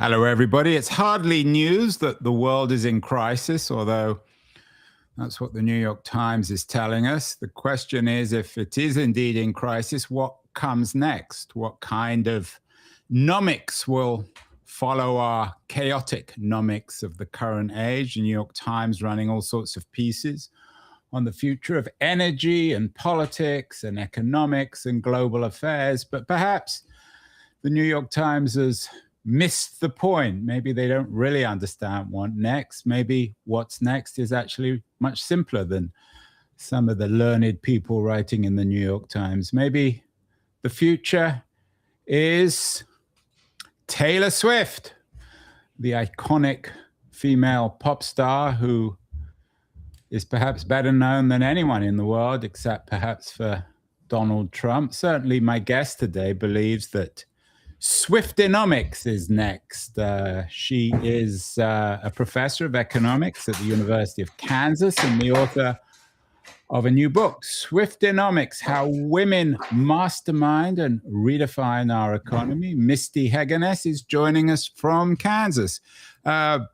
Hello, everybody. It's hardly news that the world is in crisis, although that's what the New York Times is telling us. The question is, if it is indeed in crisis, what comes next? What kind of nomics will follow our chaotic nomics of the current age? The New York Times running all sorts of pieces on the future of energy and politics and economics and global affairs. But perhaps the New York Times has missed the point. Maybe they don't really understand what next. Maybe what's next is actually much simpler than some of the learned people writing in the New York Times. Maybe the future is Taylor Swift, the iconic female pop star who is perhaps better known than anyone in the world, except perhaps for Donald Trump. Certainly my guest today believes that Swiftonomics is next. She is a professor of economics at the University of Kansas and the author of a new book, Swiftonomics: How Women Mastermind and Redefine Our Economy. Misty Heggeness is joining us from Kansas.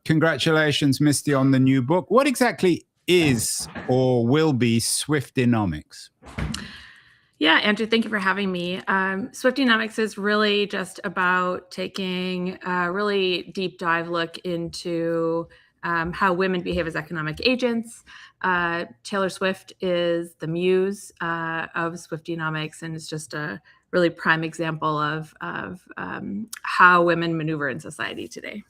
Congratulations, Misty, on the new book. What exactly is or will be Swiftonomics? Yeah, Andrew, thank you for having me. Swiftonomics is really just about taking a really deep dive look into how women behave as economic agents. Taylor Swift is the muse of Swiftonomics and is just a really prime example of how women maneuver in society today.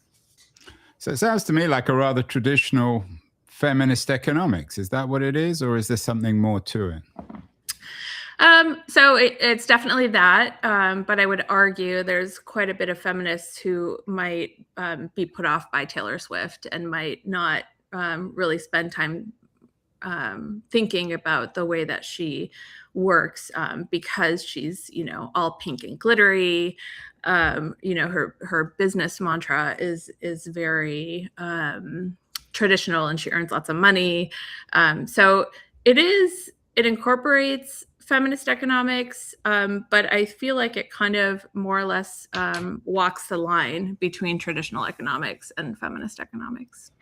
So it sounds to me like a rather traditional feminist economics. Is that what it is, or is there something more to it? So it's definitely that, but I would argue there's quite a bit of feminists who might be put off by Taylor Swift and might not really spend time thinking about the way that she works because she's, all pink and glittery. Her business mantra is very traditional, and she earns lots of money. So it incorporates feminist economics, but I feel like it kind of more or less walks the line between traditional economics and feminist economics.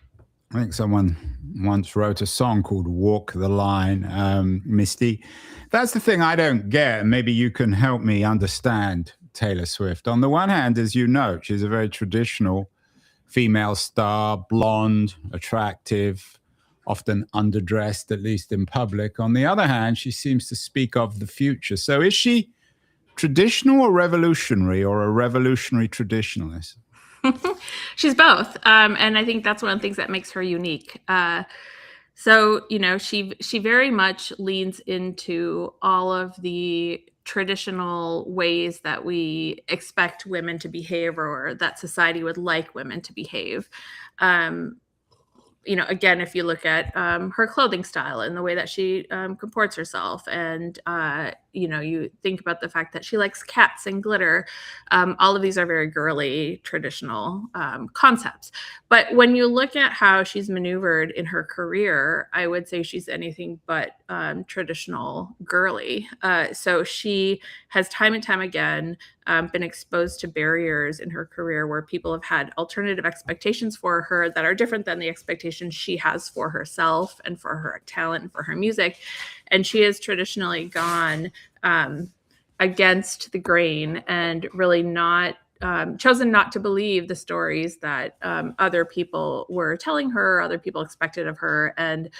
I think someone once wrote a song called Walk the Line, Misty. That's the thing I don't get. Maybe you can help me understand Taylor Swift. On the one hand, as you note, she's a very traditional female star, blonde, attractive, often underdressed, at least in public. On the other hand, she seems to speak of the future. So is she traditional or revolutionary, or a revolutionary traditionalist? She's both. And I think that's one of the things that makes her unique. She very much leans into all of the traditional ways that we expect women to behave, or that society would like women to behave. Again, if you look at her clothing style and the way that she comports herself, and you think about the fact that she likes cats and glitter, all of these are very girly, traditional concepts. But when you look at how she's maneuvered in her career, I would say she's anything but traditional girly. So she has time and time again been exposed to barriers in her career where people have had alternative expectations for her that are different than the expectations she has for herself and for her talent and for her music. And she has traditionally gone against the grain and really chosen not to believe the stories that other people were telling her, other people expected of her. And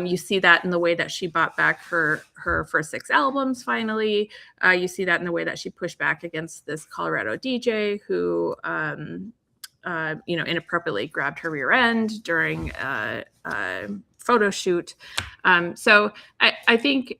you see that in the way that she bought back her first 6 albums, finally. You see that in the way that she pushed back against this Colorado DJ who, inappropriately grabbed her rear end during a photo shoot. So I think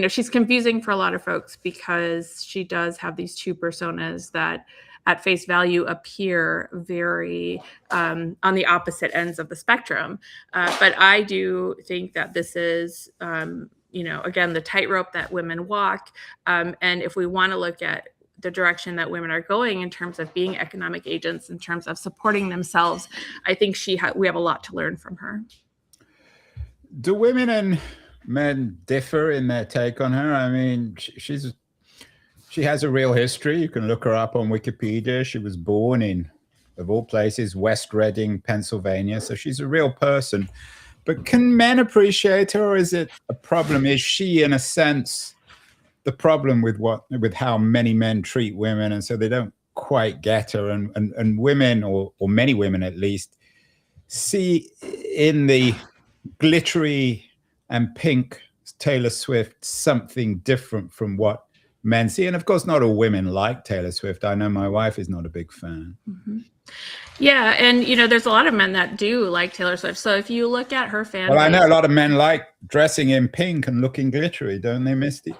she's confusing for a lot of folks because she does have these two personas that at face value appear very on the opposite ends of the spectrum. But I do think that this is, again, the tightrope that women walk. And if we want to look at the direction that women are going in terms of being economic agents, in terms of supporting themselves, I think we have a lot to learn from her. Do women and men differ in their take on her? I mean, she's She has a real history. You can look her up on Wikipedia. She was born in, of all places, West Reading, Pennsylvania. So she's a real person. But can men appreciate her, or is it a problem? Is she, in a sense, the problem with how many men treat women, and so they don't quite get her, and women, or many women at least, see in the glittery and pink Taylor Swift something different from what men see? And of course, not all women like Taylor Swift. I know my wife is not a big fan. Mm-hmm. Yeah, and there's a lot of men that do like Taylor Swift. So if you look at her fan base, I know a lot of men yeah. like dressing in pink and looking glittery, don't they, Misty?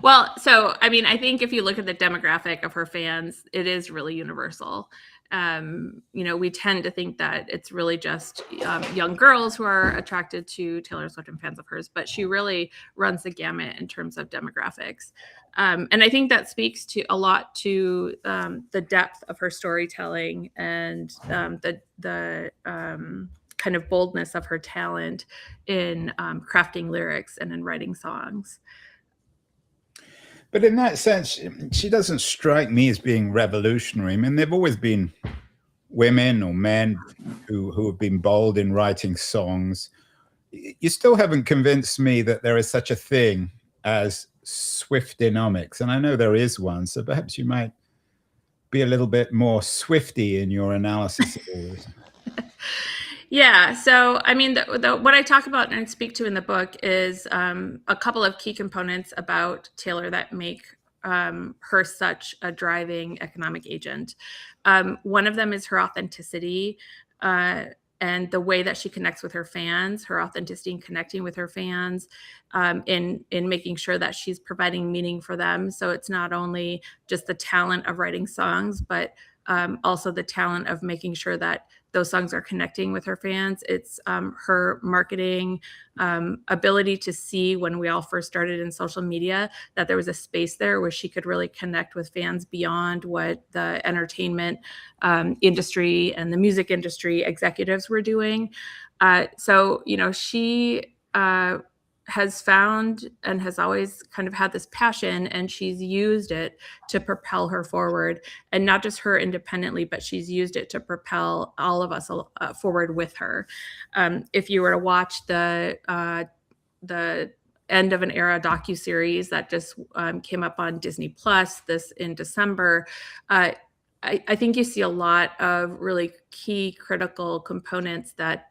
Well, so I mean, I think if you look at the demographic of her fans, it is really universal. We tend to think that it's really just young girls who are attracted to Taylor Swift and fans of hers, but she really runs the gamut in terms of demographics. And I think that speaks to a lot to the depth of her storytelling and the kind of boldness of her talent in crafting lyrics and in writing songs. But in that sense, she doesn't strike me as being revolutionary. I mean, there've always been women or men who have been bold in writing songs. You still haven't convinced me that there is such a thing as Swiftonomics. And I know there is one, so perhaps you might be a little bit more Swifty in your analysis of all this. Yeah. So, I mean, what I talk about and speak to in the book is a couple of key components about Taylor that make her such a driving economic agent. One of them is her authenticity and the way that she connects with her fans, her authenticity in connecting with her fans, in making sure that she's providing meaning for them. So it's not only just the talent of writing songs, but also the talent of making sure that those songs are connecting with her fans. It's her marketing ability to see, when we all first started in social media, that there was a space there where she could really connect with fans beyond what the entertainment industry and the music industry executives were doing. So she has found and has always kind of had this passion, and she's used it to propel her forward, and not just her independently, but she's used it to propel all of us forward with her. If you were to watch the End of an Era docuseries that just came up on Disney Plus this in December, I think you see a lot of really key critical components that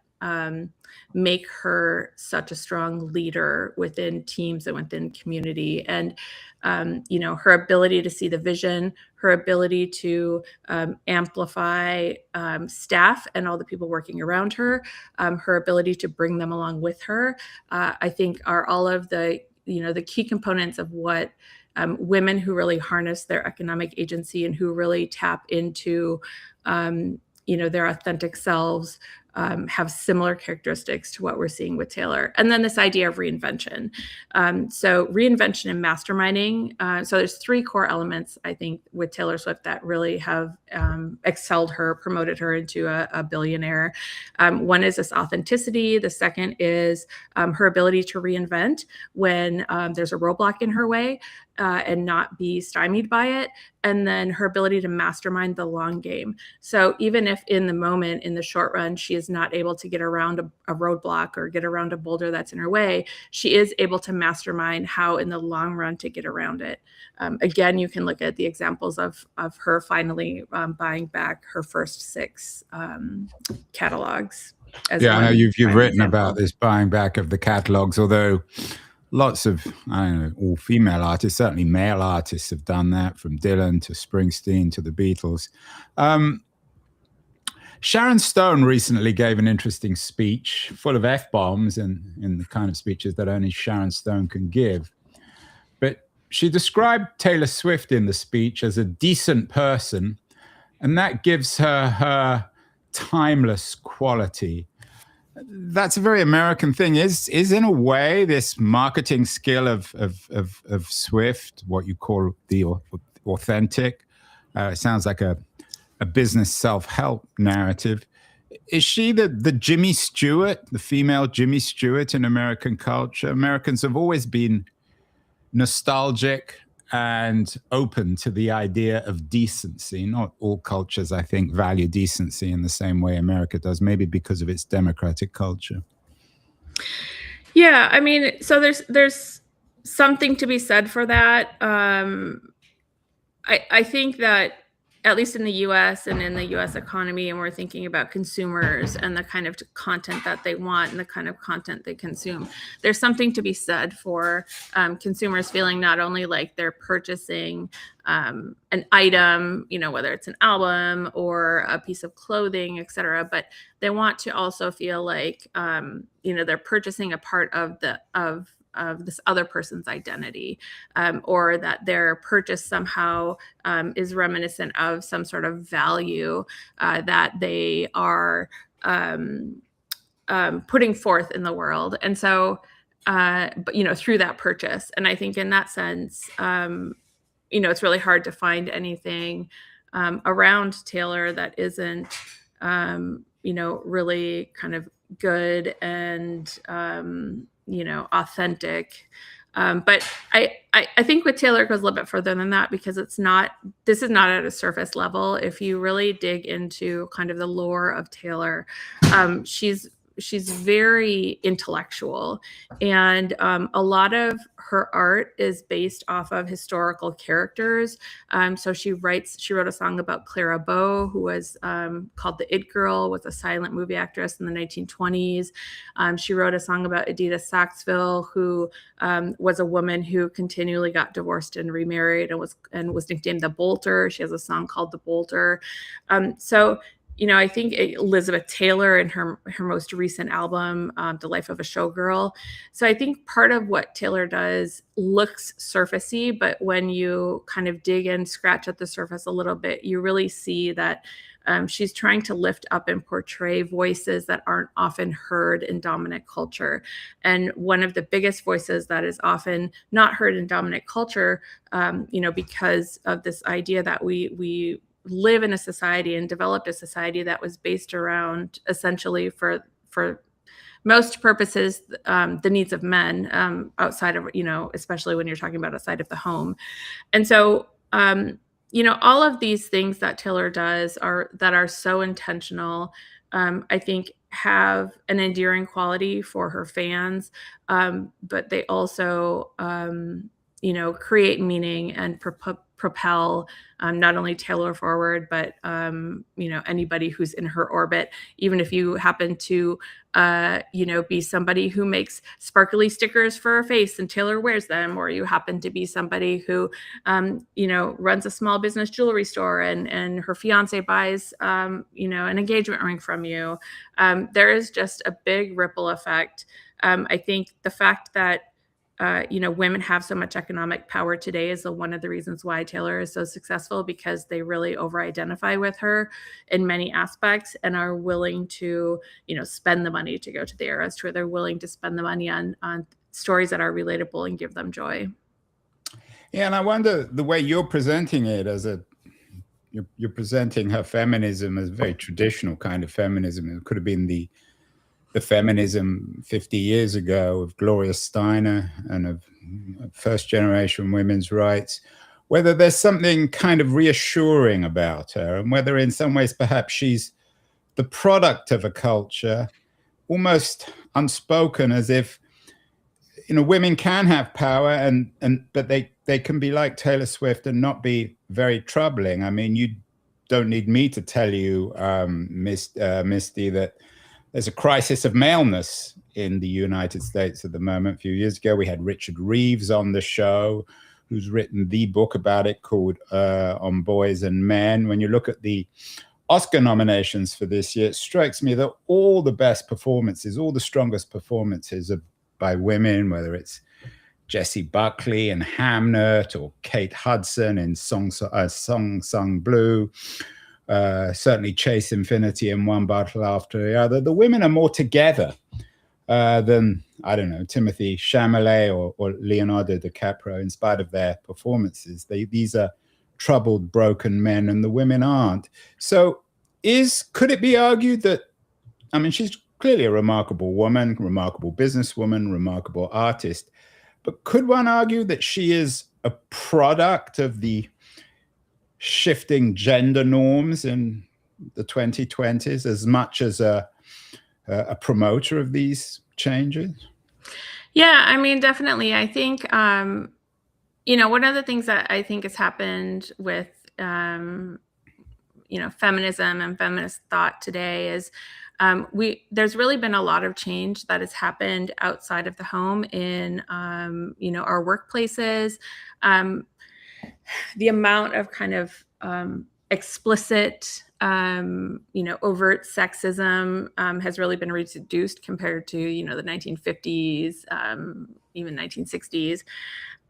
make her such a strong leader within teams and within community. And, her ability to see the vision, her ability to amplify staff and all the people working around her, her ability to bring them along with her, I think are all of the key components of what women who really harness their economic agency and who really tap into their authentic selves have similar characteristics to what we're seeing with Taylor. And then this idea of reinvention. So reinvention and masterminding. So there's three core elements, I think, with Taylor Swift that really have excelled her, promoted her into a billionaire. One is this authenticity. The second is her ability to reinvent when there's a roadblock in her way and not be stymied by it. And then her ability to mastermind the long game. So even if in the moment, in the short run, she is not able to get around a roadblock or get around a boulder that's in her way, she is able to mastermind how in the long run to get around it. Again, you can look at the examples of her finally buying back her first 6 catalogs. I know you've written about this buying back of the catalogs, although lots of, I don't know, all female artists, certainly male artists have done that, from Dylan to Springsteen to the Beatles. Sharon Stone recently gave an interesting speech full of F-bombs and in the kind of speeches that only Sharon Stone can give. But she described Taylor Swift in the speech as a decent person, and that gives her timeless quality. That's a very American thing. Is in a way this marketing skill of Swift, what you call the authentic. It sounds like a business self-help narrative. Is she the Jimmy Stewart, the female Jimmy Stewart in American culture? Americans have always been nostalgic and open to the idea of decency. Not all cultures, I think, value decency in the same way America does, maybe because of its democratic culture. Yeah, I mean, so there's something to be said for that. I think that at least in the US and in the US economy, and we're thinking about consumers and the kind of content that they want and the kind of content they consume, there's something to be said for consumers feeling not only like they're purchasing an item, whether it's an album or a piece of clothing, et cetera, but they want to also feel like, they're purchasing a part of this other person's identity, or that their purchase somehow is reminiscent of some sort of value that they are putting forth in the world. And so, but through that purchase. And I think in that sense, it's really hard to find anything around Taylor that isn't, really kind of good and authentic. But I think with Taylor it goes a little bit further than that, because this is not at a surface level. If you really dig into kind of the lore of Taylor, she's very intellectual, and a lot of her art is based off of historical characters. So she wrote a song about Clara Bow, who was called the It Girl, was a silent movie actress in the 1920s. She wrote a song about Edith Saxville, who was a woman who continually got divorced and remarried and was nicknamed the Bolter. She has a song called The Bolter. I think Elizabeth Taylor in her most recent album, The Life of a Showgirl. So I think part of what Taylor does looks surfacey, but when you kind of dig and scratch at the surface a little bit, you really see that she's trying to lift up and portray voices that aren't often heard in dominant culture. And one of the biggest voices that is often not heard in dominant culture, because of this idea that we live in a society and developed a society that was based around, essentially for most purposes, the needs of men, outside of, especially when you're talking about outside of the home. And so, all of these things that Taylor does that are so intentional, I think have an endearing quality for her fans, but they also, create meaning and propel not only Taylor forward, but anybody who's in her orbit. Even if you happen to be somebody who makes sparkly stickers for her face and Taylor wears them, or you happen to be somebody who runs a small business jewelry store and her fiance buys an engagement ring from you. There is just a big ripple effect. I think the fact that women have so much economic power today is one of the reasons why Taylor is so successful, because they really over-identify with her in many aspects and are willing to, spend the money to go to the Eras Tour. They're willing to spend the money on stories that are relatable and give them joy. Yeah, and I wonder, the way you're presenting it you're presenting her feminism as a very traditional kind of feminism. It could have been the feminism 50 years ago of Gloria Steiner and of first generation women's rights, whether there's something kind of reassuring about her, and whether in some ways perhaps she's the product of a culture, almost unspoken, as if women can have power but they can be like Taylor Swift and not be very troubling. I mean, you don't need me to tell you, Misty, that there's a crisis of maleness in the United States at the moment. A few years ago, we had Richard Reeves on the show, who's written the book about it called On Boys and Men. When you look at the Oscar nominations for this year, it strikes me that all the best performances, all the strongest performances are by women, whether it's Jessie Buckley in Hamnet or Kate Hudson in Song Sung Blue. Certainly Chase Infinity in One Battle After the Other. The women are more together than, I don't know, Timothée Chalamet or Leonardo DiCaprio, in spite of their performances. These are troubled, broken men, and the women aren't. So could it be argued that, I mean, she's clearly a remarkable woman, remarkable businesswoman, remarkable artist, But could one argue that she is a product of the shifting gender norms in the 2020s as much as a promoter of these changes? Yeah, I mean, definitely. I think, one of the things that I think has happened with, feminism and feminist thought today is there's really been a lot of change that has happened outside of the home in, our workplaces. Um, the amount of kind of explicit, overt sexism has really been reduced compared to, the 1950s, even 1960s.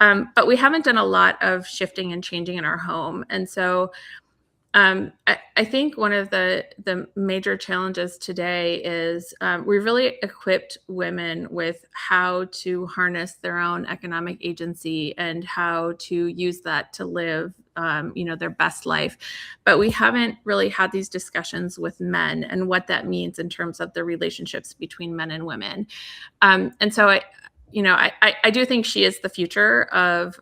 But we haven't done a lot of shifting and changing in our home. And so I think one of the major challenges today is we've really equipped women with how to harness their own economic agency and how to use that to live, their best life. But we haven't really had these discussions with men and what that means in terms of the relationships between men and women. And so I do think she is the future of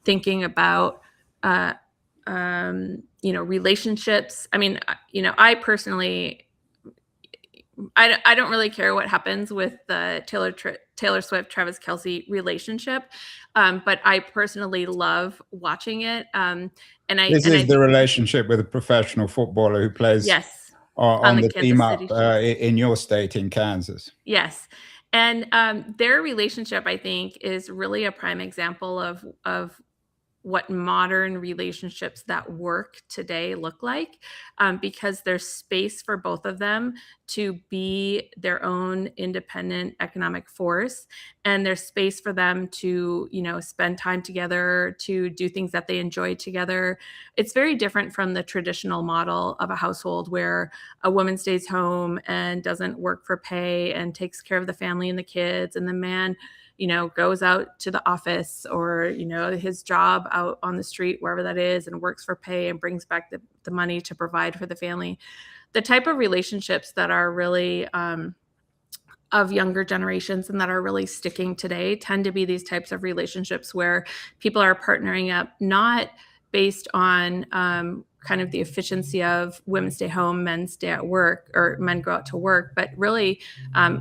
thinking about. Relationships. I mean, I personally, I don't really care what happens with the Taylor Swift, Travis Kelce relationship, but I personally love watching it. This is the relationship with a professional footballer who plays yes, on the the team Kansas up City Chiefs. in your state, in Kansas. Yes. And their relationship, I think, is really a prime example of what modern relationships that work today look like, because there's space for both of them to be their own independent economic force, and there's space for them to spend time together, to do things that they enjoy together. It's very different from the traditional model of a household where a woman stays home and doesn't work for pay and takes care of the family and the kids, and the man goes out to the office or, his job out on the street, wherever that is, and works for pay and brings back the money to provide for the family. The type of relationships that are really of younger generations and that are really sticking today tend to be these types of relationships where people are partnering up, not based on kind of the efficiency of women stay home, men stay at work, or men go out to work, but really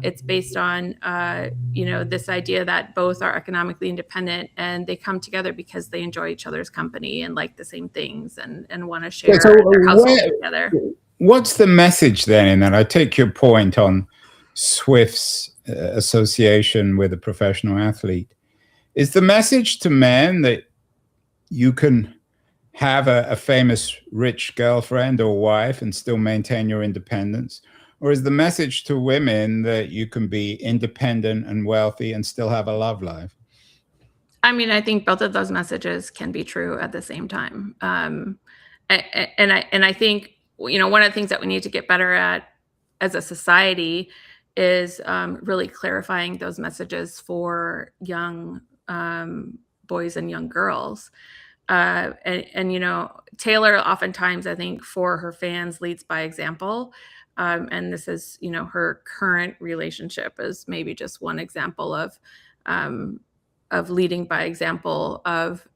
it's based on this idea that both are economically independent and they come together because they enjoy each other's company and like the same things and want to share their household together. What's the message then in that? I take your point on Swift's association with a professional athlete. Is the message to men that you can have a famous rich girlfriend or wife and still maintain your independence? Or is the message to women that you can be independent and wealthy and still have a love life? I mean, I think both of those messages can be true at the same time. And I think, one of the things that we need to get better at as a society is really clarifying those messages for young boys and young girls. Taylor oftentimes, I think, for her fans leads by example. And this is, her current relationship is maybe just one example of leading by example of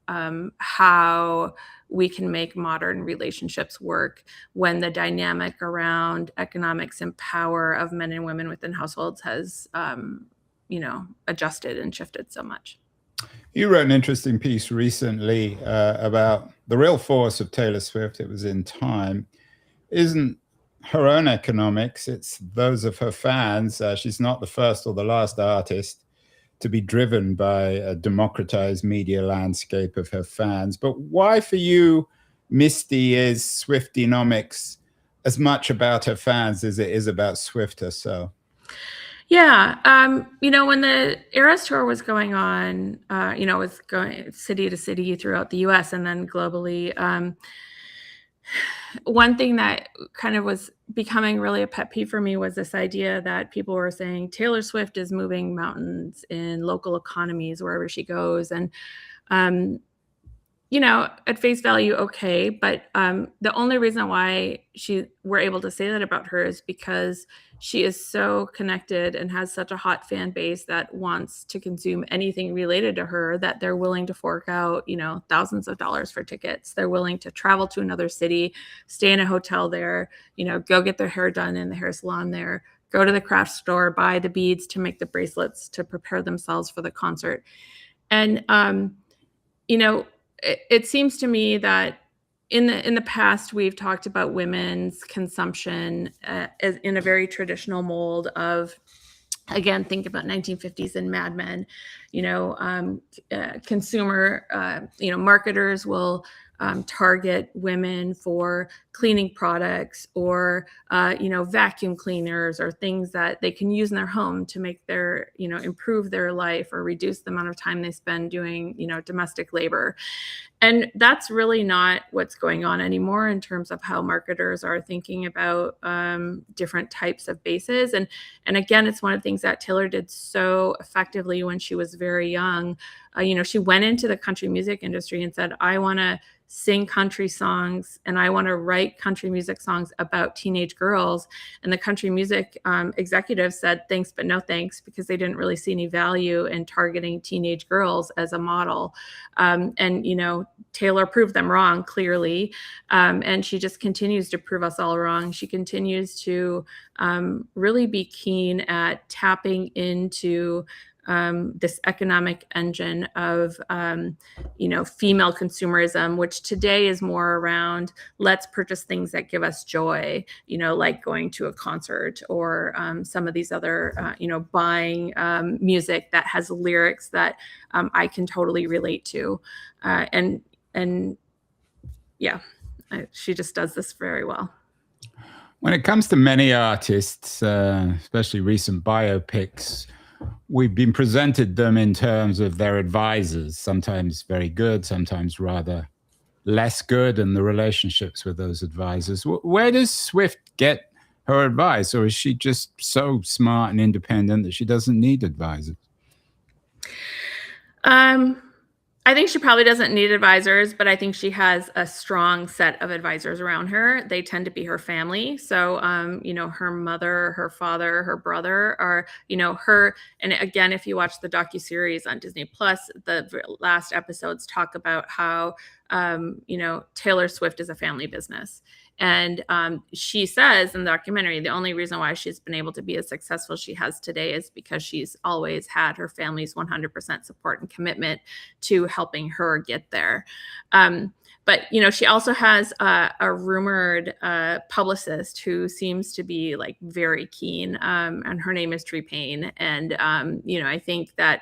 how we can make modern relationships work when the dynamic around economics and power of men and women within households has, adjusted and shifted so much. You wrote an interesting piece recently about the real force of Taylor Swift. It was in Time. Isn't her own economics, it's those of her fans. She's not the first or the last artist to be driven by a democratized media landscape of her fans. But why for you, Misty, is Swiftonomics as much about her fans as it is about Swift herself? Yeah. When the Eras tour was going on, was going city to city throughout the US and then globally, one thing that kind of was becoming really a pet peeve for me was this idea that people were saying Taylor Swift is moving mountains in local economies wherever she goes. And, at face value, okay. But the only reason why we're able to say that about her is because she is so connected and has such a hot fan base that wants to consume anything related to her, that they're willing to fork out, thousands of dollars for tickets. They're willing to travel to another city, stay in a hotel there, go get their hair done in the hair salon there, go to the craft store, buy the beads to make the bracelets to prepare themselves for the concert. And it seems to me that in the past we've talked about women's consumption in a very traditional mold of, again, think about 1950s and Mad Men. Consumer marketers will target women for cleaning products or vacuum cleaners or things that they can use in their home to make their improve their life or reduce the amount of time they spend doing domestic labor. And that's really not what's going on anymore in terms of how marketers are thinking about different types of bases. And again, it's one of the things that Taylor did so effectively when she was very young. She went into the country music industry and said, I want to sing country songs and I want to write country music songs about teenage girls. And the country music executives said, thanks, but no thanks, because they didn't really see any value in targeting teenage girls as a model. Taylor proved them wrong, clearly. And she just continues to prove us all wrong. She continues to really be keen at tapping into this economic engine of, female consumerism, which today is more around let's purchase things that give us joy, like going to a concert or some of these other, buying music that has lyrics that I can totally relate to. She just does this very well. When it comes to many artists, especially recent biopics, we've been presented them in terms of their advisors, sometimes very good, sometimes rather less good, and the relationships with those advisors. Where does Swift get her advice, or is she just so smart and independent that she doesn't need advisors? I think she probably doesn't need advisors, but I think she has a strong set of advisors around her. They tend to be her family. So, her mother, her father, her brother are, her. And again, if you watch the docuseries on Disney Plus, the last episodes talk about how, Taylor Swift is a family business. And she says in the documentary, the only reason why she's been able to be as successful as she has today is because she's always had her family's 100% support and commitment to helping her get there. But she also has a rumored publicist who seems to be like very keen, and her name is Tree Payne. And I think that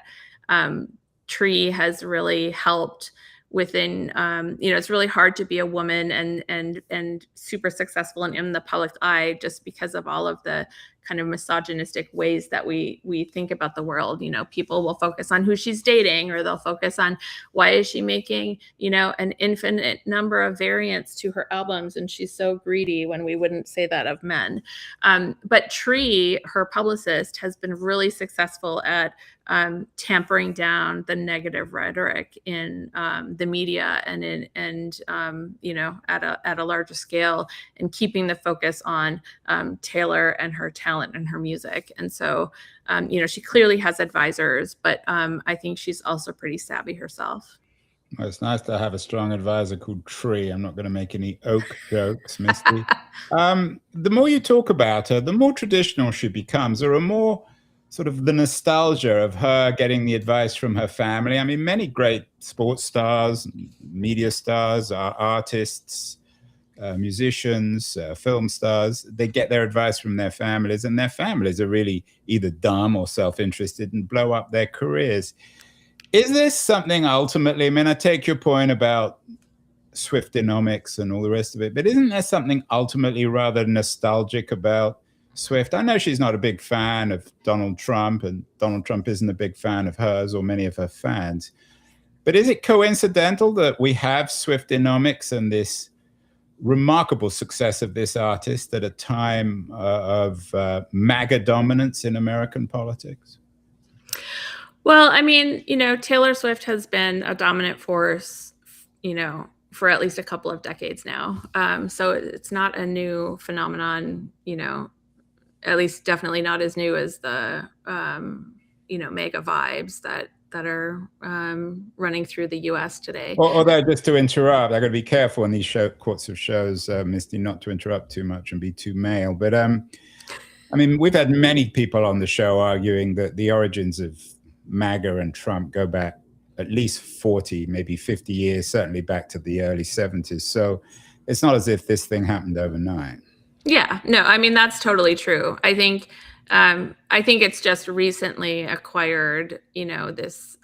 Tree has really helped within it's really hard to be a woman and super successful and in the public eye just because of all of the kind of misogynistic ways that we think about the world. People will focus on who she's dating, or they'll focus on why is she making an infinite number of variants to her albums, and she's so greedy, when we wouldn't say that of men. But Tree, her publicist, has been really successful at tampering down the negative rhetoric in the media and at a larger scale, and keeping the focus on Taylor and her talent and her music. And so, she clearly has advisors, but I think she's also pretty savvy herself. Well, it's nice to have a strong advisor called Tree. I'm not going to make any oak jokes, Misty. The more you talk about her, the more traditional she becomes, or a more sort of the nostalgia of her getting the advice from her family. I mean, many great sports stars, media stars, artists, musicians, film stars, they get their advice from their families, and their families are really either dumb or self-interested and blow up their careers. Is this something ultimately, I mean, I take your point about Swiftonomics and all the rest of it, but isn't there something ultimately rather nostalgic about Swift? I know she's not a big fan of Donald Trump, and Donald Trump isn't a big fan of hers or many of her fans. But is it coincidental that we have Swiftonomics and this remarkable success of this artist at a time of MAGA dominance in American politics? Well, I mean, Taylor Swift has been a dominant force, for at least a couple of decades now. So it's not a new phenomenon, at least definitely not as new as the mega vibes that are running through the U.S. today. Although, just to interrupt, I got to be careful in these sorts of shows, Misty, not to interrupt too much and be too male. But I mean, we've had many people on the show arguing that the origins of MAGA and Trump go back at least 40, maybe 50 years, certainly back to the early 70s. So it's not as if this thing happened overnight. Yeah, no, I mean, that's totally true. I think it's just recently acquired, this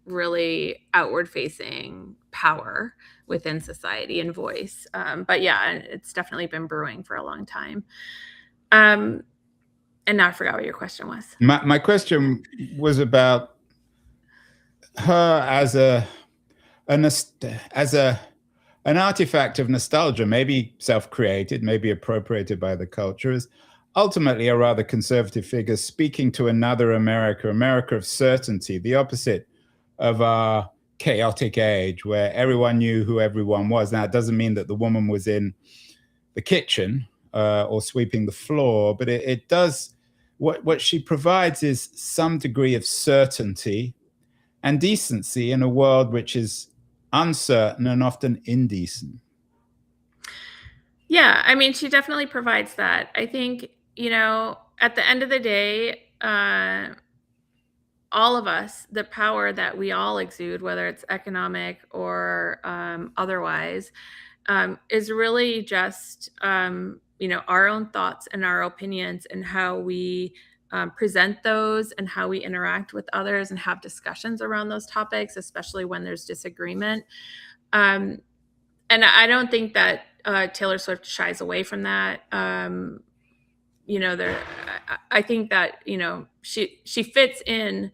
really outward facing power within society and voice. But yeah, it's definitely been brewing for a long time. And now I forgot what your question was. My question was about her as an artifact of nostalgia, maybe self-created, maybe appropriated by the culture, is ultimately a rather conservative figure speaking to another America of certainty, the opposite of our chaotic age where everyone knew who everyone was. Now, it doesn't mean that the woman was in the kitchen or sweeping the floor, but it does, what she provides is some degree of certainty and decency in a world which is uncertain and often indecent. Yeah, I mean, she definitely provides that. I think, at the end of the day, all of us, the power that we all exude, whether it's economic or otherwise, is really just our own thoughts and our opinions and how we present those and how we interact with others and have discussions around those topics, especially when there's disagreement. And I don't think that Taylor Swift shies away from that. I think that she fits in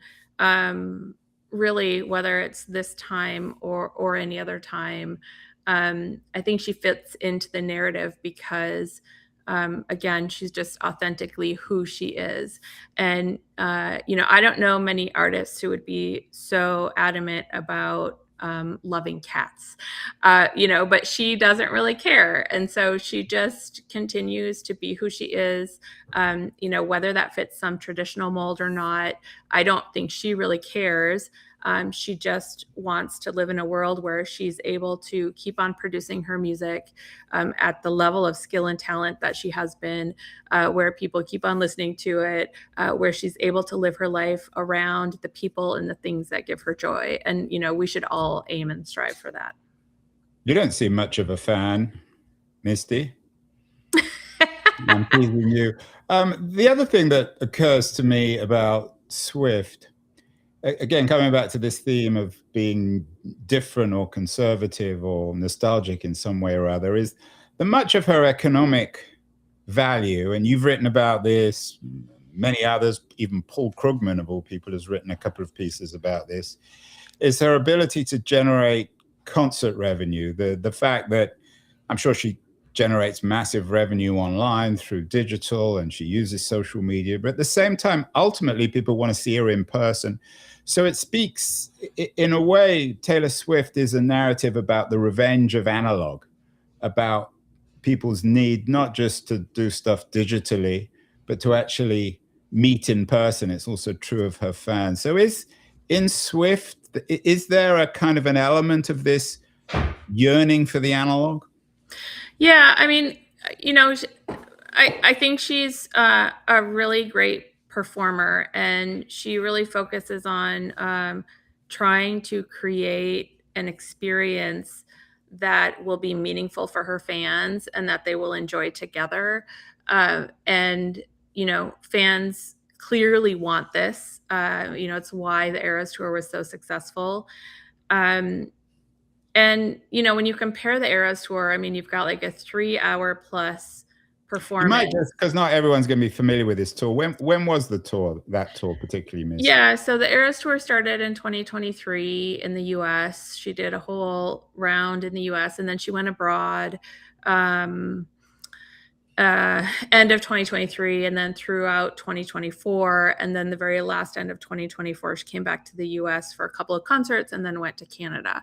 really, whether it's this time or any other time. I think she fits into the narrative because again, she's just authentically who she is. And I don't know many artists who would be so adamant about loving cats, but she doesn't really care. And so she just continues to be who she is, whether that fits some traditional mold or not. I don't think she really cares. She just wants to live in a world where she's able to keep on producing her music at the level of skill and talent that she has been, where people keep on listening to it, where she's able to live her life around the people and the things that give her joy. And, we should all aim and strive for that. You don't seem much of a fan, Misty. I'm teasing you. The other thing that occurs to me about Swift, again, coming back to this theme of being different or conservative or nostalgic in some way or other, is that much of her economic value, and you've written about this, many others, even Paul Krugman of all people has written a couple of pieces about this, is her ability to generate concert revenue. The fact that I'm sure she generates massive revenue online through digital and she uses social media, but at the same time, ultimately people want to see her in person. So it speaks, in a way, Taylor Swift is a narrative about the revenge of analog, about people's need not just to do stuff digitally, but to actually meet in person. It's also true of her fans. So in Swift, is there a kind of an element of this yearning for the analog? Yeah, I mean, I think she's a really great performer, and she really focuses on trying to create an experience that will be meaningful for her fans and that they will enjoy together. And fans clearly want this. It's why the Eras Tour was so successful. And when you compare the Eras Tour, I mean, you've got like a 3-hour plus performance. You might just, because not everyone's going to be familiar with this tour. When was the tour, that tour particularly, Miss? Yeah, so the Eras Tour started in 2023 in the US. She did a whole round in the US, and then she went abroad end of 2023, and then throughout 2024, and then the very last end of 2024, she came back to the US for a couple of concerts and then went to Canada.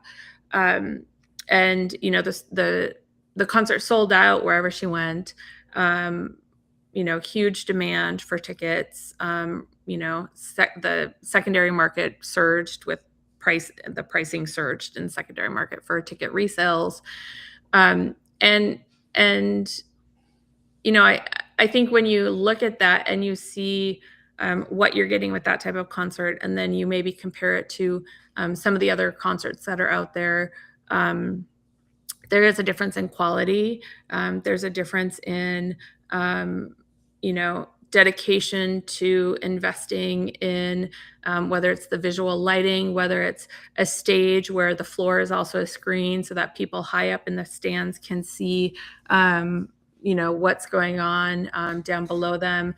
And the concert sold out wherever she went. huge demand for tickets. The secondary market surged with the pricing surged in secondary market for ticket resales. And I think when you look at that and you see what you're getting with that type of concert, and then you maybe compare it to some of the other concerts that are out there, there is a difference in quality. There's a difference in, dedication to investing in whether it's the visual lighting, whether it's a stage where the floor is also a screen so that people high up in the stands can see what's going on down below them.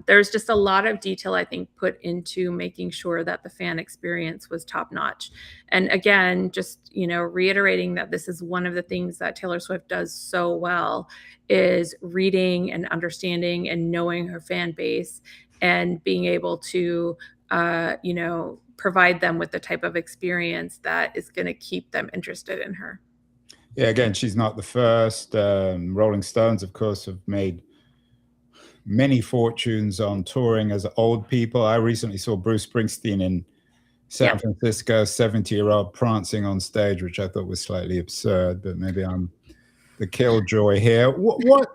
There's just a lot of detail, I think, put into making sure that the fan experience was top notch. And again, just reiterating that this is one of the things that Taylor Swift does so well, is reading and understanding and knowing her fan base and being able to provide them with the type of experience that is going to keep them interested in her. Yeah, again, she's not the first. Rolling Stones, of course, have made many fortunes on touring as old people. I recently saw Bruce Springsteen in San Francisco, 70-year-old prancing on stage, which I thought was slightly absurd, but maybe I'm the killjoy here. What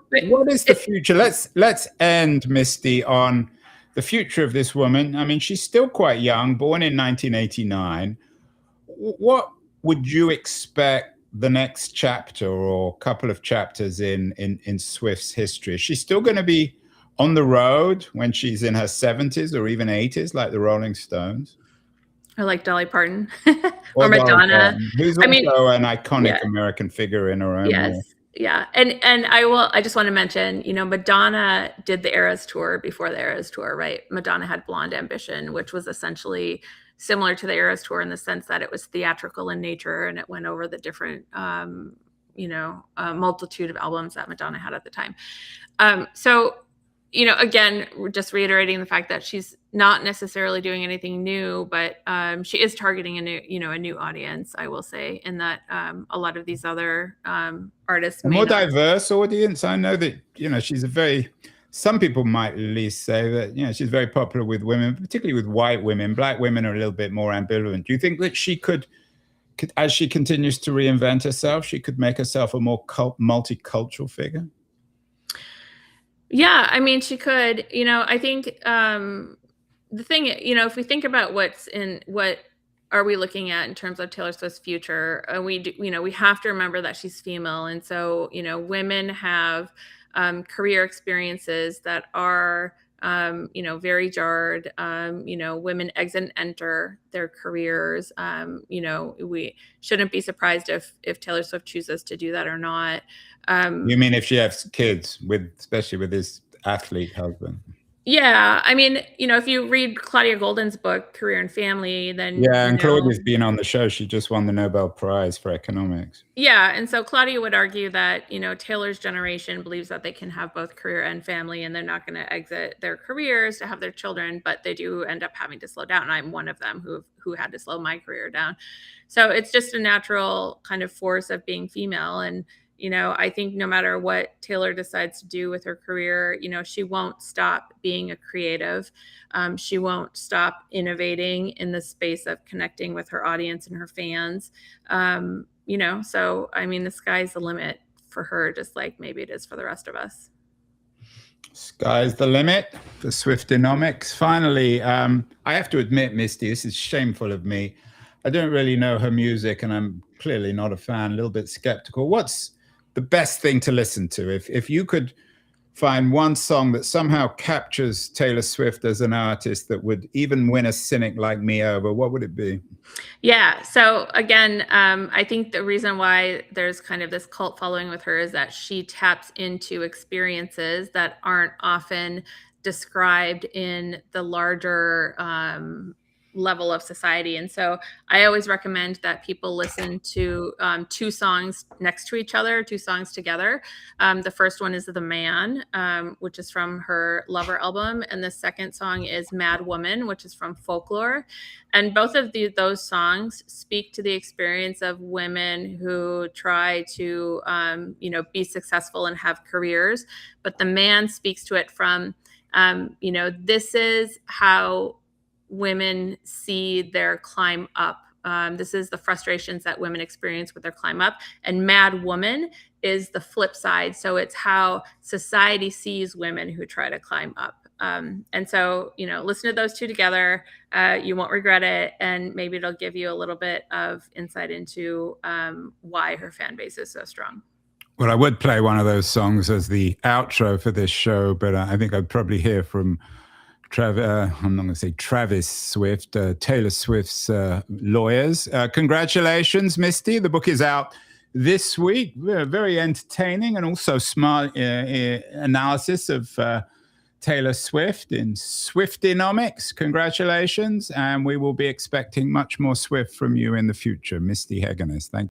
is the future? Let's end, Misty, on the future of this woman. I mean, she's still quite young, born in 1989. What would you expect the next chapter or couple of chapters in Swift's history? Is she still going to be on the road when she's in her 70s or even 80s, like the Rolling Stones? Or like Dolly Parton or Madonna, who's also an iconic American figure in her own way. Yeah. And I just want to mention, Madonna did the Eras tour before the Eras tour, right? Madonna had Blonde Ambition, which was essentially similar to the Eras tour in the sense that it was theatrical in nature and it went over the different, multitude of albums that Madonna had at the time. So, again, we're just reiterating the fact that she's not necessarily doing anything new, but she is targeting a new audience, I will say, in that a lot of these other artists, a more diverse audience. I know that she's some people might at least say that she's very popular with women, particularly with white women. Black women are a little bit more ambivalent. Do you think that she could, as she continues to reinvent herself, she could make herself a more multicultural figure? Yeah, I mean, she could. I think the thing, if we think about what are we looking at in terms of Taylor Swift's future, we have to remember that she's female, and so women have career experiences that are very jarred. Women exit and enter their careers. We shouldn't be surprised if Taylor Swift chooses to do that or not. You mean if she has kids, especially with this athlete husband? Yeah, I mean, if you read Claudia Golden's book, Career and Family, then and Claudia's been on the show. She just won the Nobel Prize for economics. Yeah, and so Claudia would argue that Taylor's generation believes that they can have both career and family, and they're not going to exit their careers to have their children, but they do end up having to slow down. I'm one of them who had to slow my career down. So it's just a natural kind of force of being female, and I think no matter what Taylor decides to do with her career, she won't stop being a creative. She won't stop innovating in the space of connecting with her audience and her fans. So, I mean, the sky's the limit for her, just like maybe it is for the rest of us. Sky's the limit for Swiftonomics. Finally, I have to admit, Misty, this is shameful of me. I don't really know her music, and I'm clearly not a fan, a little bit skeptical. What's the best thing to listen to? If you could find one song that somehow captures Taylor Swift as an artist that would even win a cynic like me over, what would it be? Yeah. So again, I think the reason why there's kind of this cult following with her is that she taps into experiences that aren't often described in the larger level of society. And so I always recommend that people listen to two songs next to each other, two songs together. The first one is The Man, which is from her Lover album. And the second song is Mad Woman, which is from Folklore. And both of those songs speak to the experience of women who try to, be successful and have careers. But The Man speaks to it from, this is how women see their climb up. This is the frustrations that women experience with their climb up. And Mad Woman is the flip side. So it's how society sees women who try to climb up. And so, listen to those two together. You won't regret it. And maybe it'll give you a little bit of insight into why her fan base is so strong. Well, I would play one of those songs as the outro for this show, but I think I'd probably hear from I'm not going to say Travis Swift, Taylor Swift's lawyers. Congratulations, Misty. The book is out this week. Very entertaining and also smart analysis of Taylor Swift in Swiftonomics. Congratulations. And we will be expecting much more Swift from you in the future. Misty Heggeness. Thank you.